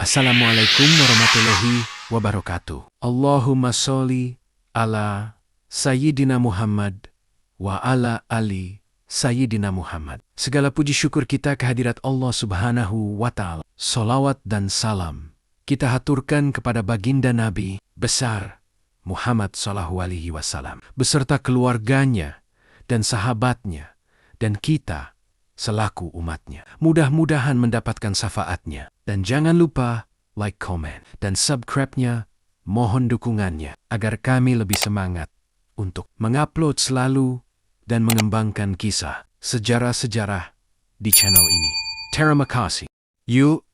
Assalamualaikum warahmatullahi wabarakatuh. Allahumma sholli ala Sayyidina Muhammad wa ala ali Sayyidina Muhammad. Segala puji syukur kita kehadirat Allah Subhanahu wa Ta'ala. Salawat dan salam kita haturkan kepada baginda Nabi besar Muhammad sallallahu alaihi wasallam beserta keluarganya dan sahabatnya dan kita selaku umatnya. Mudah-mudahan mendapatkan syafaatnya. Dan jangan lupa like, comment, dan subscribe-nya. Mohon dukungannya agar kami lebih semangat untuk mengupload selalu dan mengembangkan kisah sejarah-sejarah di channel ini. Terima kasih. Yuk,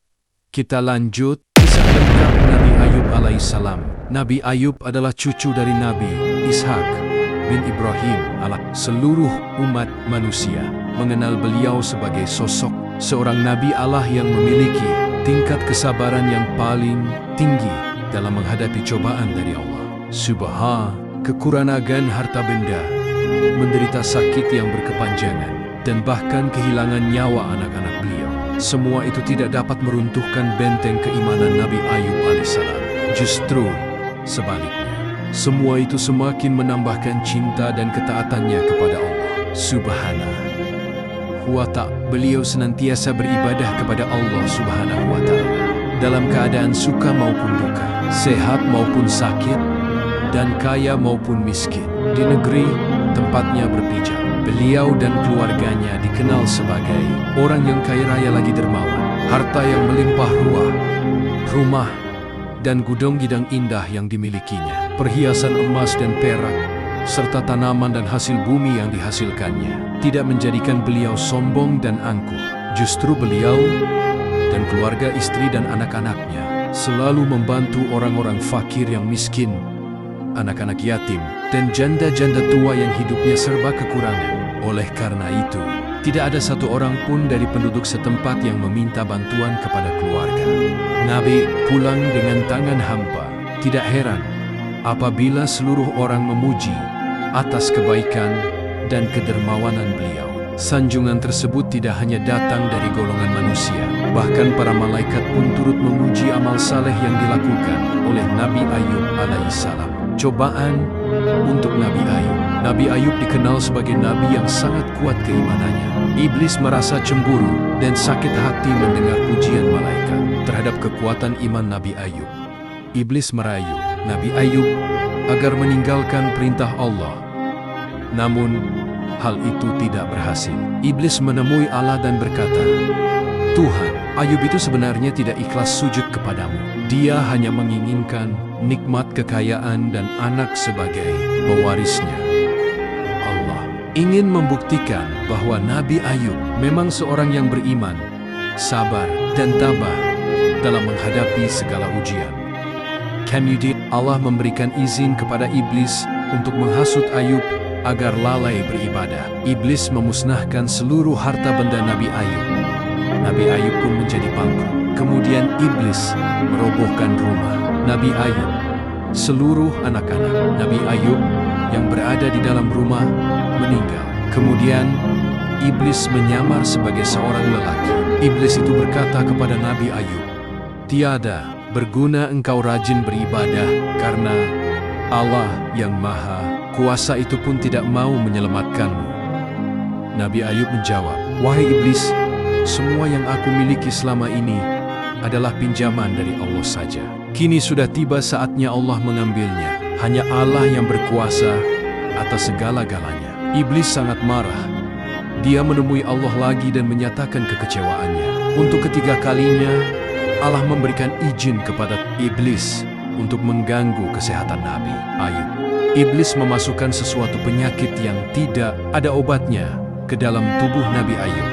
kita lanjut kisah lengkap Nabi Ayub alaihissalam. Nabi Ayub adalah cucu dari Nabi Ishak bin Ibrahim. Seluruh umat manusia mengenal beliau sebagai sosok seorang Nabi Allah yang memiliki tingkat kesabaran yang paling tinggi dalam menghadapi cobaan dari Allah. Kekurangan harta benda, menderita sakit yang berkepanjangan, dan bahkan kehilangan nyawa anak-anak beliau. Semua itu tidak dapat meruntuhkan benteng keimanan Nabi Ayub alaihissalam. Justru sebaliknya, semua itu semakin menambahkan cinta dan ketaatannya kepada Allah Subhanahu wa Ta'ala. Beliau senantiasa beribadah kepada Allah Subhanahu wa Ta'ala dalam keadaan suka maupun duka, sehat maupun sakit, dan kaya maupun miskin. Di negeri tempatnya berpijak, beliau dan keluarganya dikenal sebagai orang yang kaya raya lagi dermawan. Harta yang melimpah ruah, rumah, dan gudang-gudang indah yang dimilikinya, perhiasan emas dan perak, serta tanaman dan hasil bumi yang dihasilkannya, tidak menjadikan beliau sombong dan angkuh. Justru beliau dan keluarga, istri dan anak-anaknya selalu membantu orang-orang fakir yang miskin, anak-anak yatim, dan janda-janda tua yang hidupnya serba kekurangan. Oleh karena itu, tidak ada satu orang pun dari penduduk setempat yang meminta bantuan kepada keluarga. Nabi pulang dengan tangan hampa. Tidak heran apabila seluruh orang memuji atas kebaikan dan kedermawanan beliau. Sanjungan tersebut tidak hanya datang dari golongan manusia, bahkan para malaikat pun turut memuji amal saleh yang dilakukan oleh Nabi Ayub alaihissalam. Cobaan untuk Nabi Ayub. Nabi Ayub dikenal sebagai nabi yang sangat kuat keimanannya. Iblis merasa cemburu dan sakit hati mendengar pujian malaikat terhadap kekuatan iman Nabi Ayub. Iblis merayu Nabi Ayub agar meninggalkan perintah Allah. Namun, hal itu tidak berhasil. Iblis menemui Allah dan berkata, "Tuhan, Ayub itu sebenarnya tidak ikhlas sujud kepadamu. Dia hanya menginginkan nikmat kekayaan dan anak sebagai pewarisnya. Allah ingin membuktikan bahwa Nabi Ayub memang seorang yang beriman, sabar, dan tabah dalam menghadapi segala ujian." Kemudian Allah memberikan izin kepada iblis untuk menghasut Ayub agar lalai beribadah. Iblis memusnahkan seluruh harta benda Nabi Ayub. Nabi Ayub pun menjadi bangkrut. Kemudian iblis merobohkan rumah Nabi Ayub. Seluruh anak-anak Nabi Ayub yang berada di dalam rumah meninggal. Kemudian iblis menyamar sebagai seorang lelaki. Iblis itu berkata kepada Nabi Ayub, "Tiada berguna engkau rajin beribadah karena Allah yang Maha Kuasa itu pun tidak mau menyelamatkanmu." Nabi Ayub menjawab, "Wahai iblis, semua yang aku miliki selama ini adalah pinjaman dari Allah saja. Kini sudah tiba saatnya Allah mengambilnya. Hanya Allah yang berkuasa atas segala-galanya." Iblis sangat marah. Dia menemui Allah lagi dan menyatakan kekecewaannya. Untuk ketiga kalinya, Allah memberikan izin kepada iblis untuk mengganggu kesehatan Nabi Ayub. Iblis memasukkan sesuatu penyakit yang tidak ada obatnya ke dalam tubuh Nabi Ayub.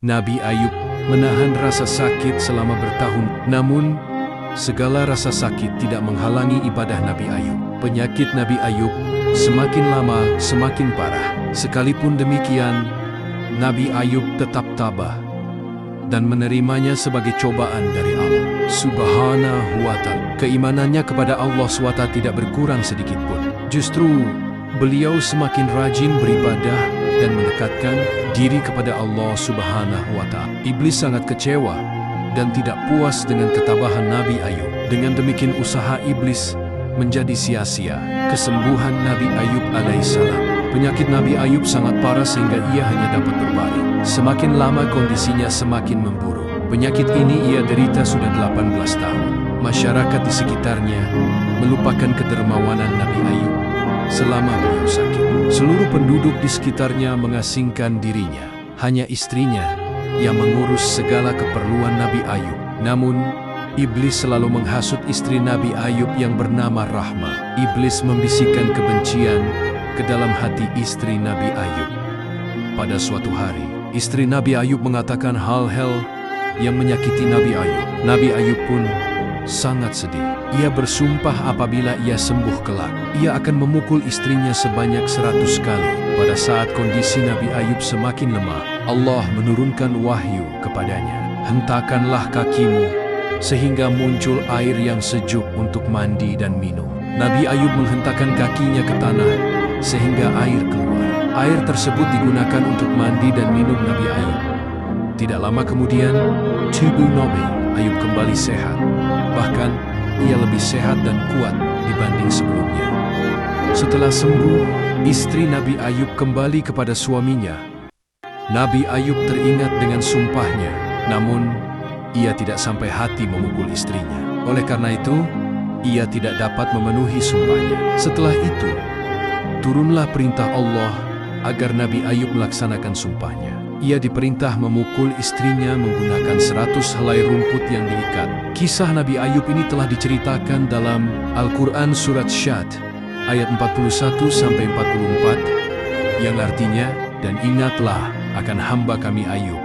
Nabi Ayub menahan rasa sakit selama bertahun, namun segala rasa sakit tidak menghalangi ibadah Nabi Ayub. Penyakit Nabi Ayub semakin lama semakin parah. Sekalipun demikian, Nabi Ayub tetap tabah dan menerimanya sebagai cobaan dari Allah Subhanahu wa Ta'ala. Keimanannya kepada Allah SWT tidak berkurang sedikit pun. Justru beliau semakin rajin beribadah dan mendekatkan diri kepada Allah Subhanahu wa Ta'ala. Iblis sangat kecewa dan tidak puas dengan ketabahan Nabi Ayub. Dengan demikian usaha iblis menjadi sia-sia. Kesembuhan Nabi Ayub alaihissalam. Penyakit Nabi Ayub sangat parah sehingga ia hanya dapat berbaring. Semakin lama kondisinya semakin memburuk. Penyakit ini ia derita sudah 18 tahun. Masyarakat di sekitarnya melupakan kedermawanan Nabi Ayub selama beliau sakit. Seluruh penduduk di sekitarnya mengasingkan dirinya. Hanya istrinya yang mengurus segala keperluan Nabi Ayub. Namun, iblis selalu menghasut istri Nabi Ayub yang bernama Rahma. Iblis membisikkan kebencian ke dalam hati istri Nabi Ayub. Pada suatu hari, istri Nabi Ayub mengatakan hal-hal yang menyakiti Nabi Ayub. Nabi Ayub pun sangat sedih. Ia bersumpah apabila ia sembuh kelak, ia akan memukul istrinya sebanyak 100 kali. Pada saat kondisi Nabi Ayub semakin lemah, Allah menurunkan wahyu kepadanya. Hentakanlah kakimu sehingga muncul air yang sejuk untuk mandi dan minum. Nabi Ayub menghentakkan kakinya ke tanah sehingga air keluar. Air tersebut digunakan untuk mandi dan minum Nabi Ayub. Tidak lama kemudian, tubuh Nabi Ayub kembali sehat. Bahkan, ia lebih sehat dan kuat dibanding sebelumnya. Setelah sembuh, istri Nabi Ayub kembali kepada suaminya. Nabi Ayub teringat dengan sumpahnya, namun ia tidak sampai hati memukul istrinya. Oleh karena itu, ia tidak dapat memenuhi sumpahnya. Setelah itu, turunlah perintah Allah agar Nabi Ayub melaksanakan sumpahnya. Ia diperintah memukul istrinya menggunakan 100 helai rumput yang diikat. Kisah Nabi Ayub ini telah diceritakan dalam Al-Quran Surat Syad ayat 41-44 yang artinya, dan ingatlah akan hamba kami Ayub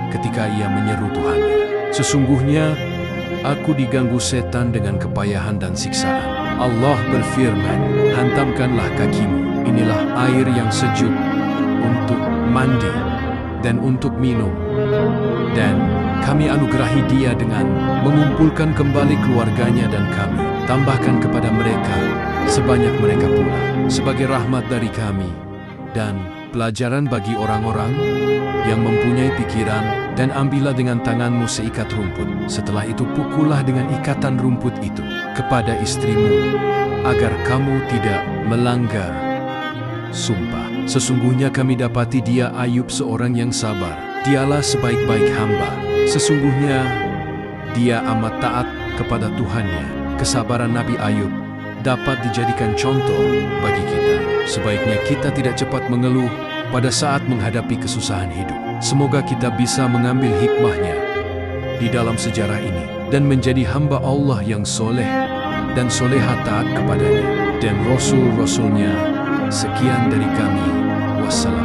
ketika ia menyeru Tuhannya. Sesungguhnya aku diganggu setan dengan kepayahan dan siksaan. Allah berfirman, hantamkanlah kakimu, inilah air yang sejuk untuk mandi dan untuk minum, dan kami anugerahi dia dengan mengumpulkan kembali keluarganya dan kami tambahkan kepada mereka sebanyak mereka pula sebagai rahmat dari kami dan pelajaran bagi orang-orang yang mempunyai pikiran. Dan ambillah dengan tanganmu seikat rumput, setelah itu pukullah dengan ikatan rumput itu kepada istrimu agar kamu tidak melanggar sumpah. Sesungguhnya kami dapati dia Ayub seorang yang sabar. Dialah sebaik-baik hamba. Sesungguhnya dia amat taat kepada Tuhannya. Kesabaran Nabi Ayub dapat dijadikan contoh bagi kita. Sebaiknya kita tidak cepat mengeluh pada saat menghadapi kesusahan hidup. Semoga kita bisa mengambil hikmahnya di dalam sejarah ini dan menjadi hamba Allah yang soleh dan soleha taat kepadanya dan Rasul-Rasulnya. Sekian dari kami. Wassalam.